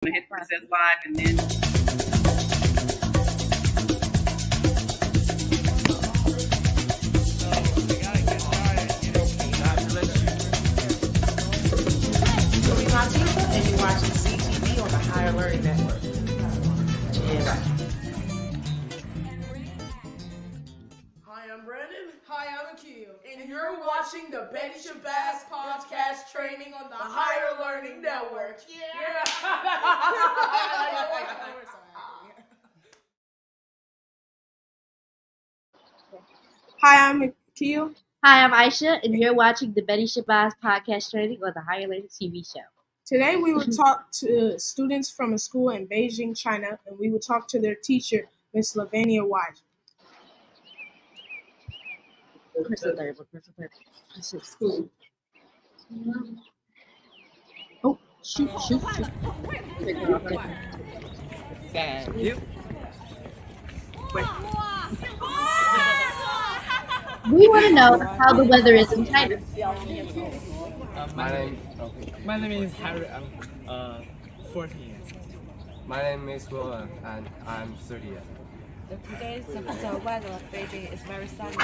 gonna hit present live and then and you're watching CTV on the Higher Learning Network. Hi, I'm Brandon. Hi, I'm Akil. And you're watching the Shabazz Podcast Training on the Higher Learning Network. Yeah. Hi, I'm Akil. Hi, I'm Aisha, and you're watching the Shabazz Podcast Training on the Higher Learning TV show. Today we will talk to students from a school in Beijing, China, and we will talk to their teacher, Miss Lavinia Wise. Oh, shoot. Thank you. We want to know how the weather is in China. My name is Harry. I'm 14 years. My name is Roland and I'm 30 years. Today the weather of Beijing is very sunny,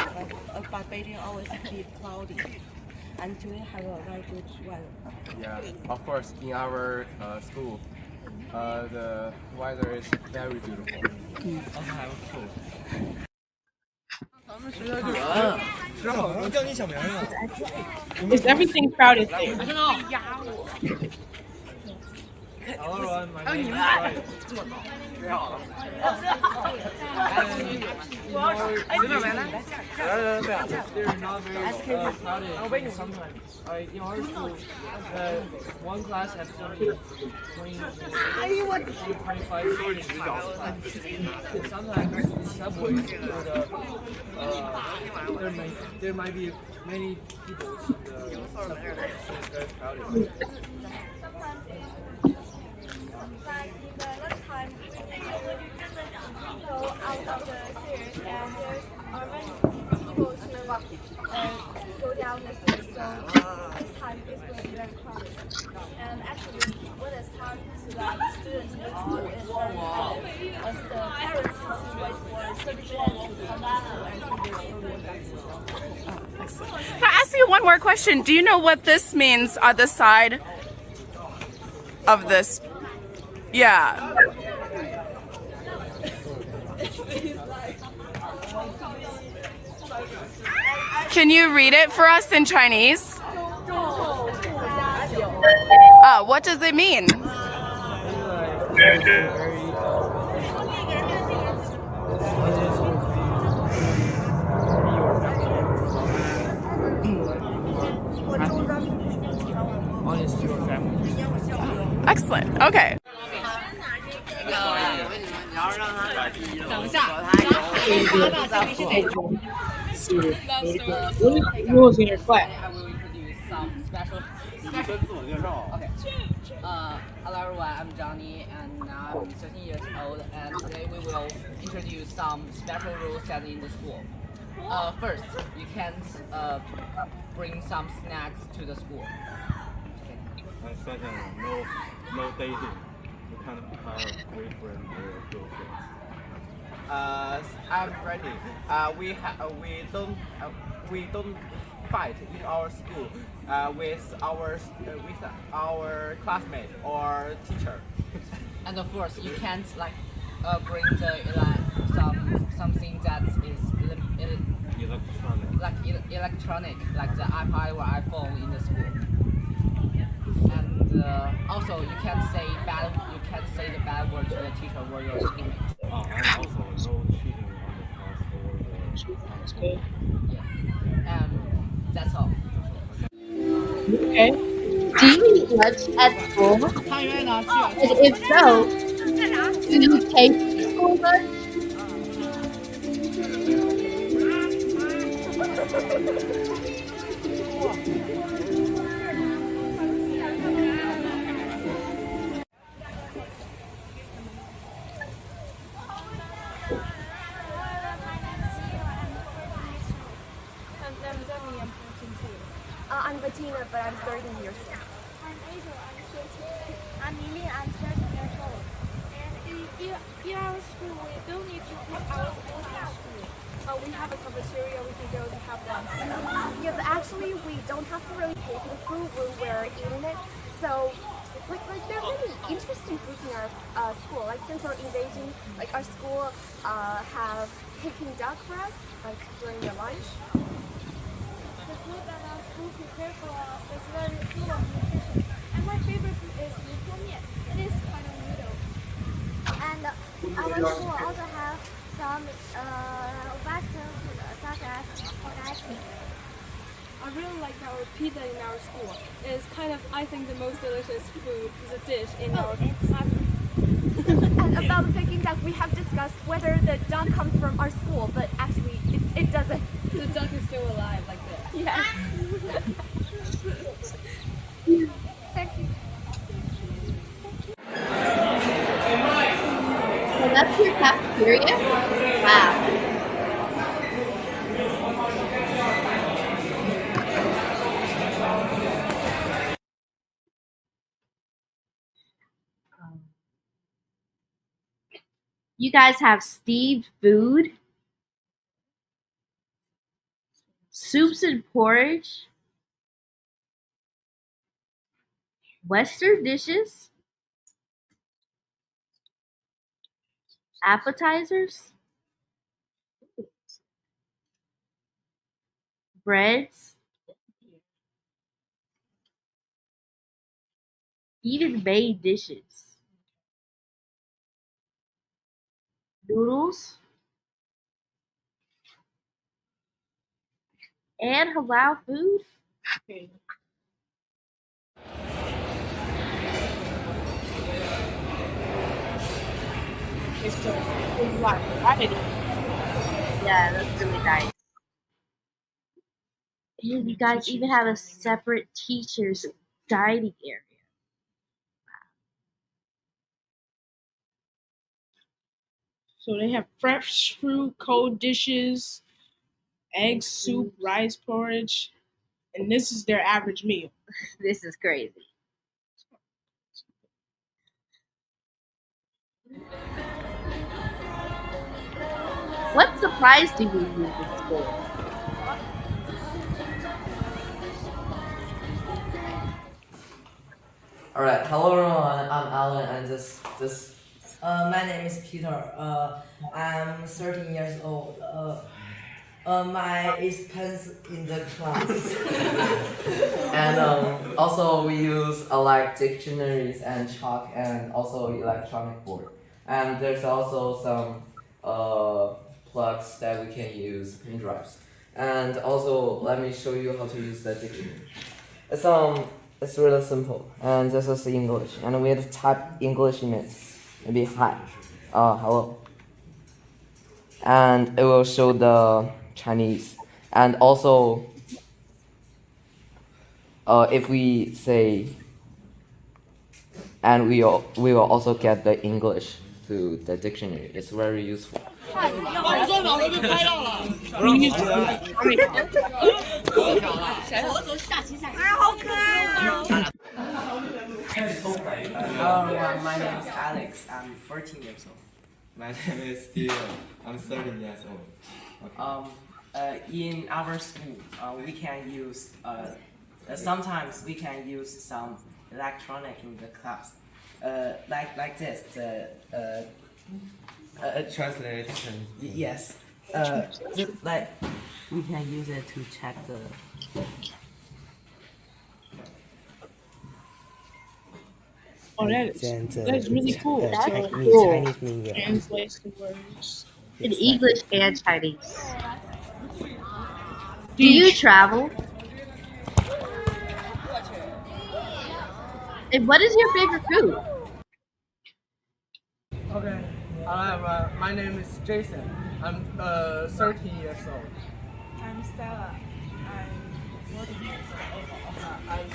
but Beijing always be cloudy. And today have a very good weather. Yeah, of course, in our school, the weather is very beautiful. Okay, cool. 知道，我叫你小名了。 Is everything crowded there? Hello everyone, my name is Ryan. They're not very crowded sometimes. In our school, one class has only 25 students in class. Sometimes subways there might be many people in the subway, so it's very crowded. Like in the lunchtime, when you go out of the stairs and there's many people to go down the stairs, so this time is going to be very crowded. And actually, when it's time to students go to school, it's very crowded. As the parents have to wait for 30 minutes to come to school and so their children back to school. Can I ask you one more question? Do you know what this means on the side of this? Yeah. Can you read it for us in Chinese? What does it mean? Honest to your family. Excellent. Okay. What are the rules in your class? I will introduce some special. Okay. Hello everyone, I'm Johnny and I'm 13 years old, and today we will introduce some special rules set in the school. First, you can't bring some snacks to the school. And second, no dating. You can't have a boyfriend or girlfriend. I'm ready. We don't fight in our school with our classmate or teacher. And of course, you can't bring something that is electronic, like the iPad or iPhone in the school. And also, you can't say the bad word to the teacher or your schoolmates. And also, no cheating on the class or the Yeah. That's all. Okay. Do you eat lunch at school? And if so, do you take school lunch? I'm Bettina, but I'm 13 years old. I'm Asia, I'm 13. I'm Lily, I'm 13 years Yeah, but actually we don't have to really pay for the food when we're eating it. So, there are really interesting foods in our school. Like since we're in Beijing, like our school have Peking duck for us, like during their lunch. The food that our school prepared for us is very full of nutrition. And my favorite food is mian. It is kind of noodle. And our school also have some Western food such as spaghetti. I really like our pizza in our school. It is kind of, I think, the most delicious food, is a dish in our classroom. And about the Peking duck, we have discussed whether the duck comes from our school, but actually it doesn't. The duck is still alive like that. Yes. Thank you. So that's your cafeteria? Wow. You guys have steamed food, soups and porridge, Western dishes, appetizers, breads, even main dishes, noodles, and halal food. Okay. It's a lot of variety. Yeah, that's really nice. And you guys even have a separate teacher's dining area. So they have fresh fruit, cold dishes, egg soup, rice porridge, and this is their average meal. This is crazy. What supplies do you use in school? Alright, hello everyone, I'm Alan and my name is Peter. I'm 13 years old. My expense in the class. And also we use like dictionaries and chalk and also electronic board. And there's also some plugs that we can use, pen drives. And also let me show you how to use the dictionary. It's really simple, and this is English, and we have to type English in it. Maybe hi, hello, and it will show the Chinese, and also if we say, and we will also get the English through the dictionary. It's very useful. My name is Alex. I'm 14 years old. My name is Steven. I'm 13 years old. Okay. In our school, we can use sometimes we can use some electronic in the class, like this. Translation. Yes. Like we can use it to check the. Oh, that's really cool. That's cool. Chinese mean Translates the words. In English and Chinese. Do you travel? And what is your favorite food? Okay. My name is Jason. I'm 13 years old. I'm Stella. I'm 14 years old. I'm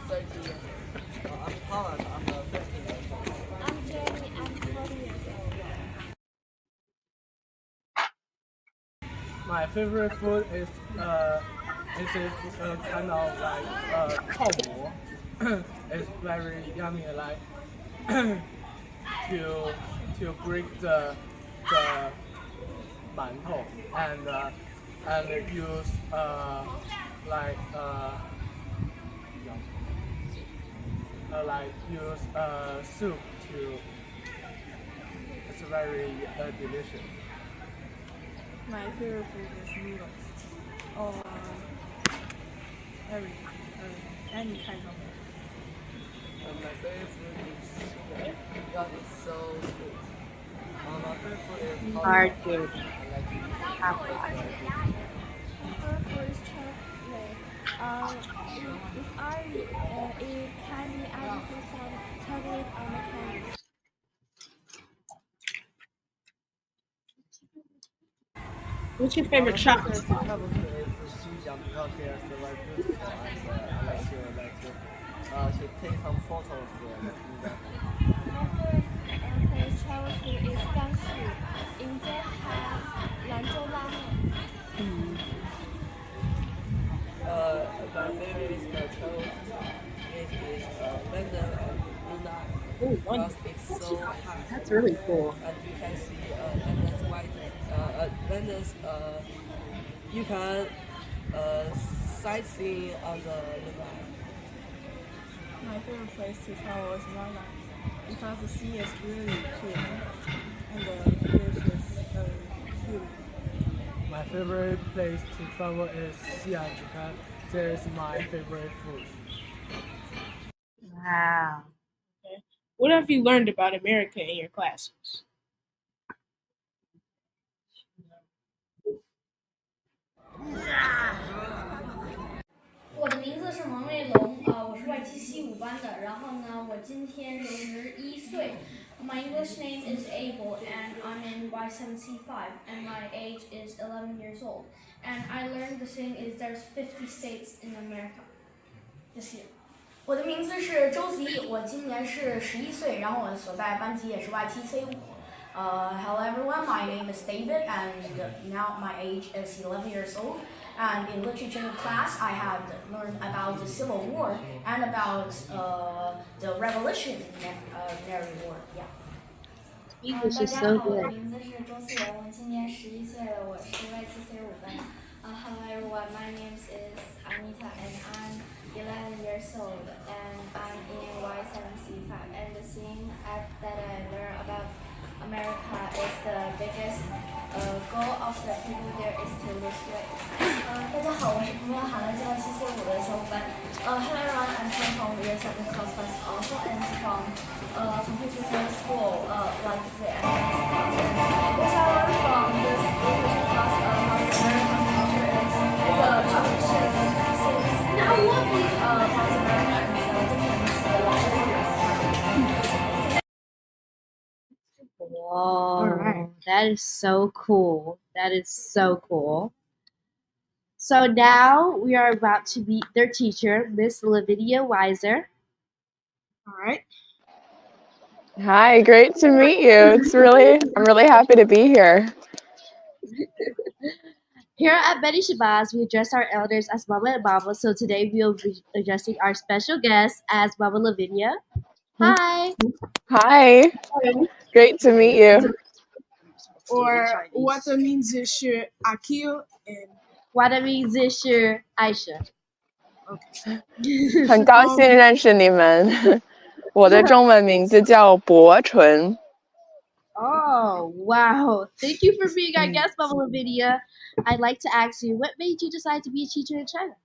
30 years old. I'm Holland. I'm 15 years old. I'm Jamie. I'm 40 years old. My favorite food is kind of like cow. It's very yummy, like to break the mantou, and and use like use soup to. It's very delicious. My favorite food is noodles. Or any kind of it. And my favorite food is Yeah, it's so sweet. my favorite food is Hard food. I like to eat favorite food is chocolate. If I eat candy, I will put some chocolate on the candy. What's your favorite chocolate? is Xinjiang because there's a very beautiful and I like to take some photos there. My favorite place travel to is Gansu. In there have Lanzhou ramen. My favorite travel is London and Brunei. Oh, Because it's so hot. That's really cool. And you can see London's white. London's you can sightsee on the river. My favorite place to travel is London because the sea is really clean and the fish is very cute. My favorite place to travel is Xi'an because there is my favorite food. Wow. What have you learned about America in your classes? 我的名字是王卫龙，我是外期西5班的。然后呢，我今天11岁。My English name is Abel, and I'm in Y7C5, and my age is 11 years old. And I learned the thing is there's 50 states in America this year. 我的名字是周子毅，我今年是11岁，然后我所在班级也是 YTC5。Hello everyone, my name is David, and now my age is 11 years old. And in literature class, I had learned about the Civil War and about the Revolutionary War. Yeah. English 大 is 家 so 好，我的 good. 名字是周思源，我今年11岁了，我是 YTC5班。Hello everyone, my name is Anita, and I'm 11 years old, and I'm in Y7C5. And the thing that I learned about America is the biggest goal of the people there is to lose weight. 大家好，我是彭苗涵，来自YTC5的小伙伴。Hello everyone, I'm from year 7 class also, and from computer school like the advanced class. And what I learned from this literature class about American culture is the tradition, customs, and parts of America and Whoa. That is so cool. That is so cool. So now we are about to meet their teacher, Miss Lavinia Weiser. All right. Hi, great to meet you. I'm really happy to be here. Here at Betty Shabazz, we address our elders as Mama and Mama, so today we'll be addressing our special guest as Mama Lavinia. Hi. Hi. Great to meet you. Or what the means is Shir Akil and what the means is Shir Aisha. Okay. 很高兴认识你们。我的中文名字叫博纯。Oh, wow. Thank you for being our guest, Mama Lavinia. I'd like to ask you, what made you decide to be a teacher in China?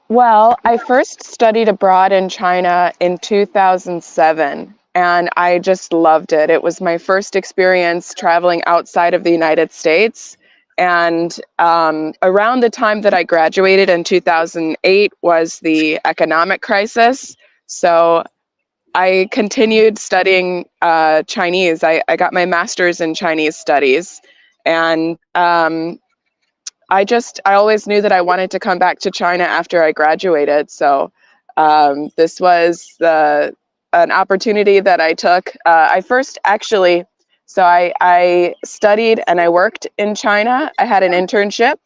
Well, I first studied abroad in China in 2007, and I just loved it. It was my first experience traveling outside of the United States. And around the time that I graduated in 2008 was the economic crisis. So I continued studying Chinese. I got my master's in Chinese studies. And I always knew that I wanted to come back to China after I graduated. So this was an opportunity that I took. I studied and I worked in China. I had an internship,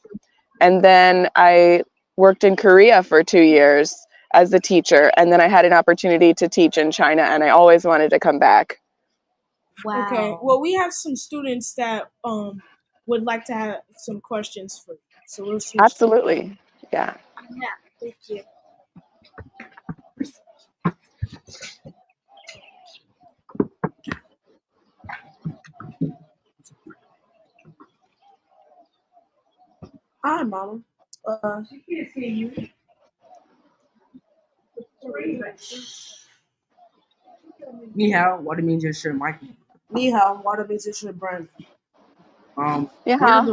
and then I worked in Korea for 2 years as a teacher. And then I had an opportunity to teach in China, and I always wanted to come back. Wow. Okay. Well, we have some students that would like to have some questions for you. So we'll switch. Absolutely. Yeah. Yeah, thank you. Hi, Mama. 你好，我的名字是 Michael。你好，我的名字是 Brent. Yeah.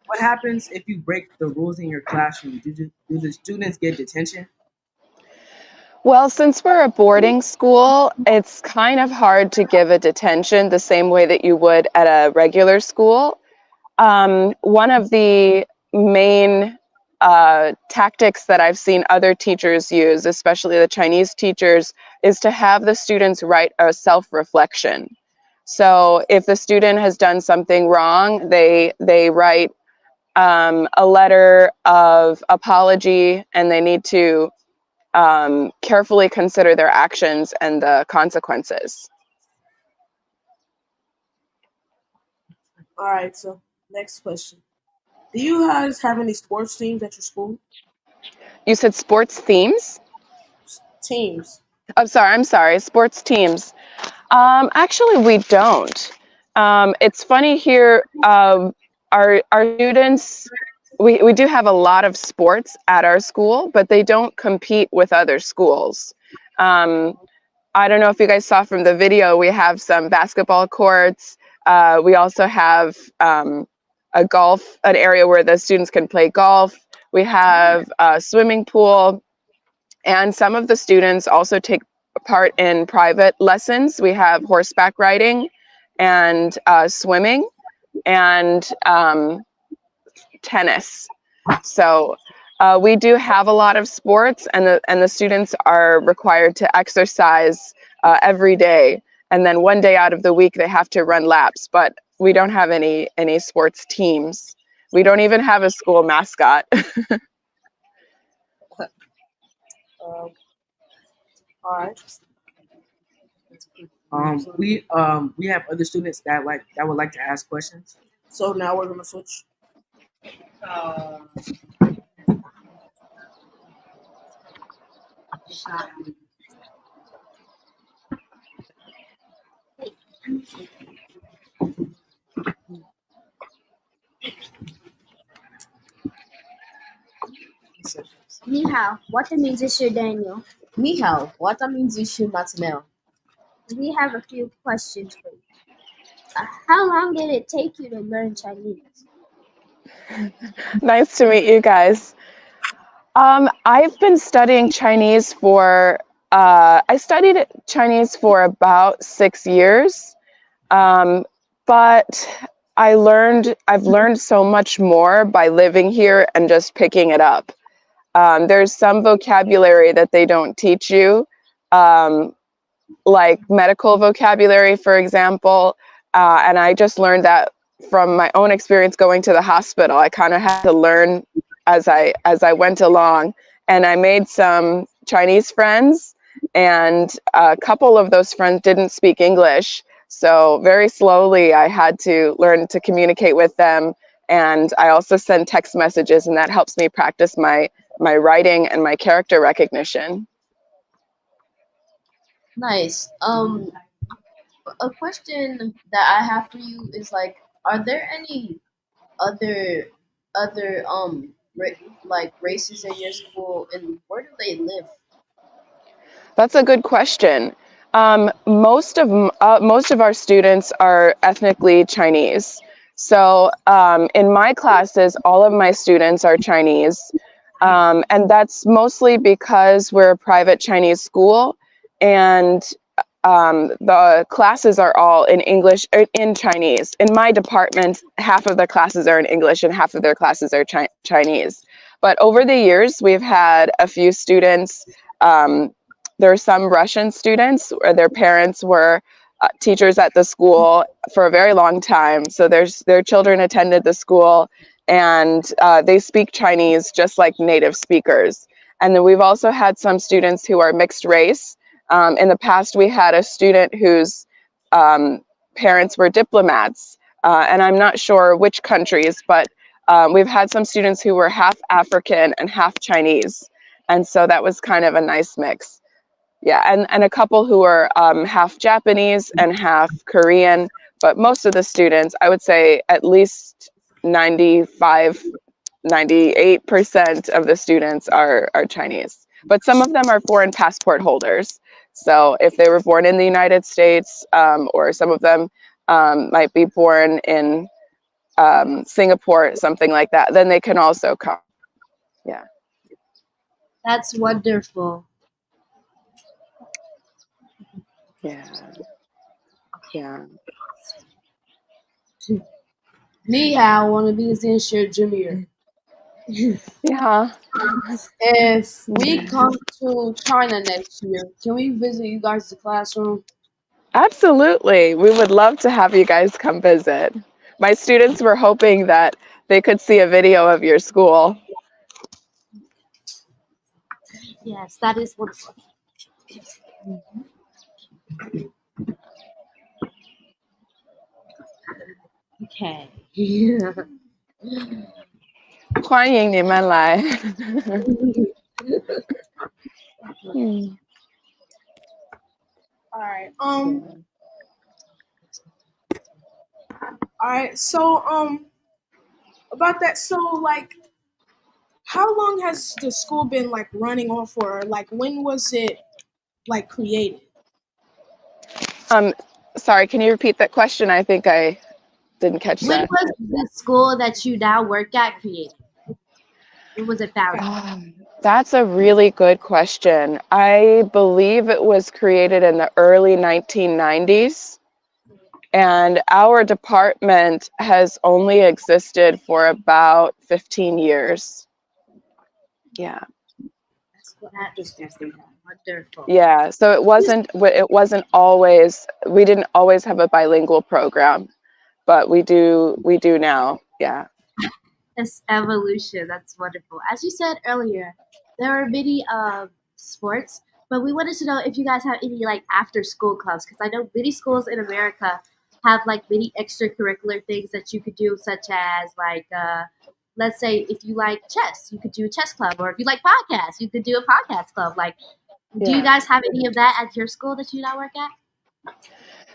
What happens if you break the rules in your classroom? Do the students get detention? Well, since we're a boarding school, it's kind of hard to give a detention the same way that you would at a regular school. One of the main tactics that I've seen other teachers use, especially the Chinese teachers, is to have the students write a self-reflection. So if the student has done something wrong, they write a letter of apology, and they need to carefully consider their actions and the consequences. All right, so next question. Do you guys have any sports teams at your school? You said sports themes? Teams. I'm sorry, sports teams. Actually, we don't. It's funny here, our students, we do have a lot of sports at our school, but they don't compete with other schools. I don't know if you guys saw from the video, we have some basketball courts. We also have an area where the students can play golf. We have a swimming pool, and some of the students also take part in private lessons. We have horseback riding and swimming and tennis. So we do have a lot of sports, and the students are required to exercise every day. And then one day out of the week, they have to run laps, but we don't have any sports teams. We don't even have a school mascot. All right. We have other students that would like to ask questions. So now we're gonna switch. Ni hao, what means is Daniel? Ni hao, what means is Matmel? We have a few questions for you. How long did it take you to learn Chinese? Nice to meet you guys. I've been studying Chinese for, I studied Chinese for about 6 years, but I've learned so much more by living here and just picking it up. There's some vocabulary that they don't teach you, like medical vocabulary, for example, and I just learned that from my own experience going to the hospital. I kind of had to learn as I went along, and I made some Chinese friends, and a couple of those friends didn't speak English, so very slowly I had to learn to communicate with them, and I also send text messages, and that helps me practice my writing and my character recognition. Nice. A question that I have for you is like, are there any other races in your school, and where do they live? That's a good question. Most of our students are ethnically Chinese. So in my classes, all of my students are Chinese, and that's mostly because we're a private Chinese school, and the classes are all in English, in Chinese. In my department, half of the classes are in English and half of their classes are Chinese. But over the years, we've had a few students. There are some Russian students where their parents were teachers at the school for a very long time. So their children attended the school, and they speak Chinese just like native speakers. And then we've also had some students who are mixed race. In the past, we had a student whose parents were diplomats. and I'm not sure which countries, but we've had some students who were half African and half Chinese. And so that was kind of a nice mix. Yeah, and a couple who were half Japanese and half Korean, but most of the students, I would say at least 98% of the students are Chinese. But some of them are foreign passport holders. So if they were born in the United States, or some of them might be born in Singapore, something like that, then they can also come. Yeah. That's wonderful. Yeah. Yeah. 你好，我的名字是 Jameer. Yeah. If we come to China next year, can we visit you guys' classroom? Absolutely. We would love to have you guys come visit. My students were hoping that they could see a video of your school. Yes, that is wonderful. Okay. 欢迎你们来。All right. All right. So about that. So like, how long has the school been like running on for? Like, when was it like created? Sorry, can you repeat that question? I think I didn't catch When that. was the school that you now work at created? When was it founded? That's a really good question. I believe it was created in the early 1990s, and our department has only existed for about 15 years. Yeah. Wonderful. Yeah, so it wasn't always, we didn't always have a bilingual program, but we do now. Yeah. This evolution, that's wonderful. As you said earlier, there are many sports, but we wanted to know if you guys have any like after school clubs, because I know many schools in America have like many extracurricular things that you could do, such as like let's say if you like chess, you could do a chess club, or if you like podcasts, you could do a podcast club. Like, do you guys have any of that at your school that you now work at?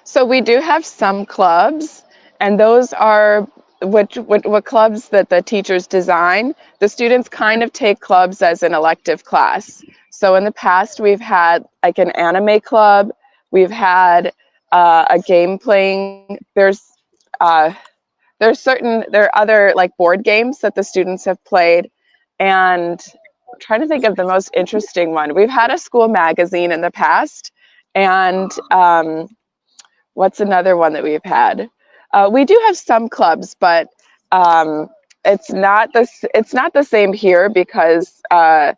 So we do have some clubs, and those are what clubs that the teachers design. The students kind of take clubs as an elective class. So in the past, we've had like an anime club. We've had a game playing. There are other like board games that the students have played, and I'm trying to think of the most interesting one. We've had a school magazine in the past, and what's another one that we've had? We do have some clubs, but it's not the same here, because as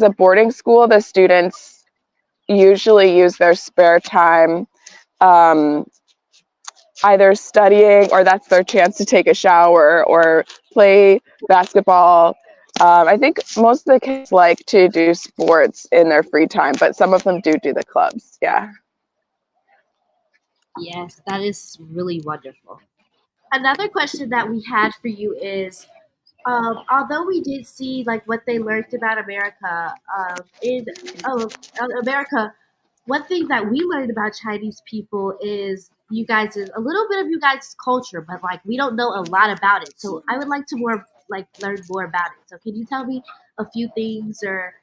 a boarding school, the students usually use their spare time either studying, or that's their chance to take a shower or play basketball. I think most of the kids like to do sports in their free time, but some of them do the clubs. Yeah. Yes, that is really wonderful. Another question that we had for you is, although we did see like what they learned about America, America, one thing that we learned about Chinese people is a little bit of you guys' culture, but like we don't know a lot about it. So I would like to learn more about it. So can you tell me a few things, or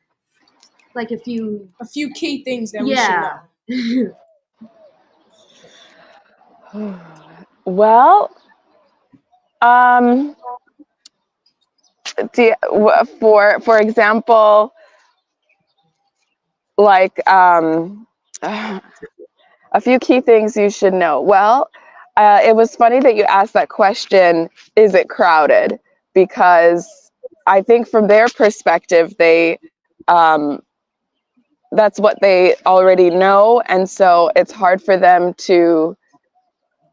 like a few key things that we should know? Well, for example, like a few key things you should know. Well, it was funny that you asked that question, is it crowded? Because I think from their perspective, that's what they already know, and so it's hard for them to,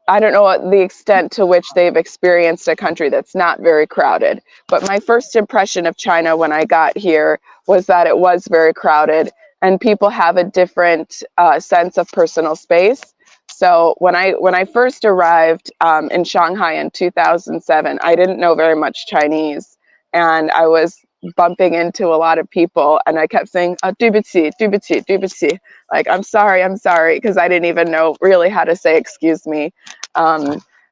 I don't know the extent to which they've experienced a country that's not very crowded. But my first impression of China when I got here was that it was very crowded, and people have a different sense of personal space. So when I first arrived in Shanghai in 2007, I didn't know very much Chinese, and I was bumping into a lot of people, and I kept saying, 对不起, 对不起, 对不起, like, I'm sorry, because I didn't even know really how to say excuse me.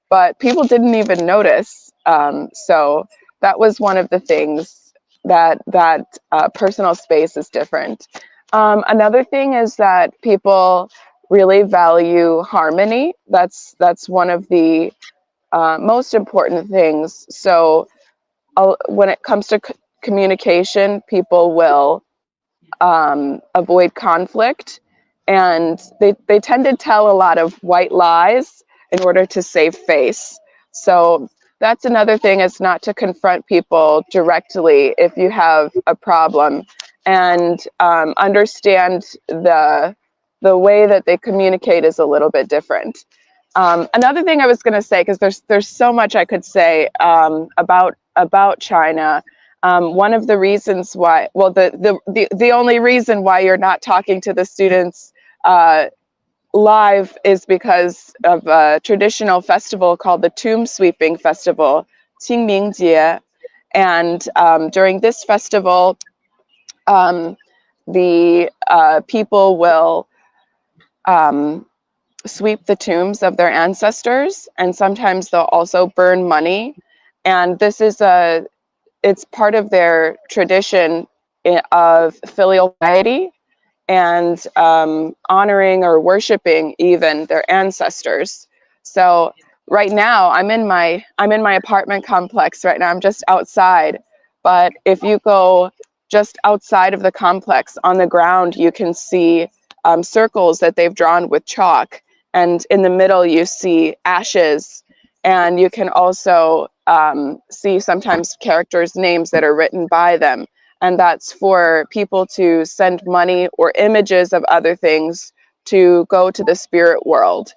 But people didn't even notice. So that was one of the things that personal space is different. Another thing is that people really value harmony. That's one of the most important things. So when it comes to communication, people will avoid conflict, and they tend to tell a lot of white lies in order to save face. So that's another thing, is not to confront people directly if you have a problem, and understand the way that they communicate is a little bit different. Another thing I was going to say, because there's so much I could say about China. One of the reasons why, well, the only reason why you're not talking to the students live is because of a traditional festival called the Tomb Sweeping Festival, 清明节. And during this festival, the people will sweep the tombs of their ancestors, and sometimes they'll also burn money. And this is it's part of their tradition of filial piety and honoring or worshiping even their ancestors. So right now I'm in my apartment complex right now. I'm just outside, but if you go just outside of the complex on the ground, you can see circles that they've drawn with chalk, and in the middle you see ashes, and you can also see sometimes characters' names that are written by them, and that's for people to send money or images of other things to go to the spirit world.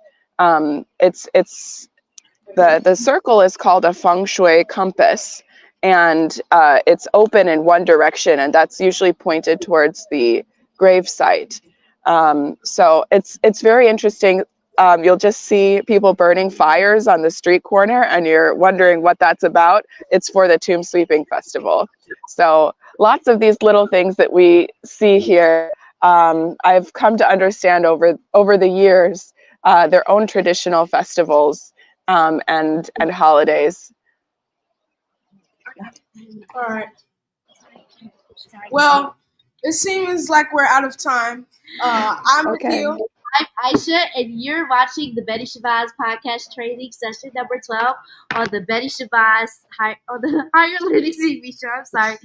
It's the circle is called a feng shui compass, and it's open in one direction, and that's usually pointed towards the grave site. So it's very interesting. You'll just see people burning fires on the street corner, and you're wondering what that's about. It's for the Tomb Sweeping Festival. So lots of these little things that we see here, I've come to understand over the years, their own traditional festivals and holidays. All right. Well, it seems like we're out of time. I'm Akil. I'm Aisha, and you're watching the Betty Shabazz Podcast Training session number 12 on the Betty Shabazz on the Higher Learning TV show. I'm sorry.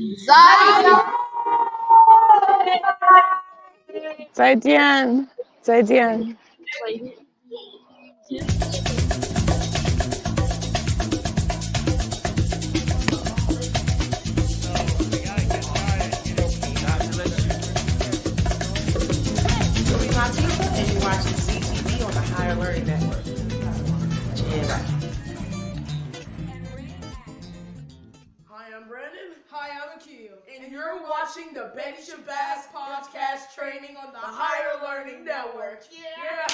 再见，再见。And you're watching CTV on the Higher Learning Network. Hi, I'm Brandon. Hi, I'm Akil. And you're watching the Betty Shabazz Podcast Training on the Higher Learning Network. Yeah.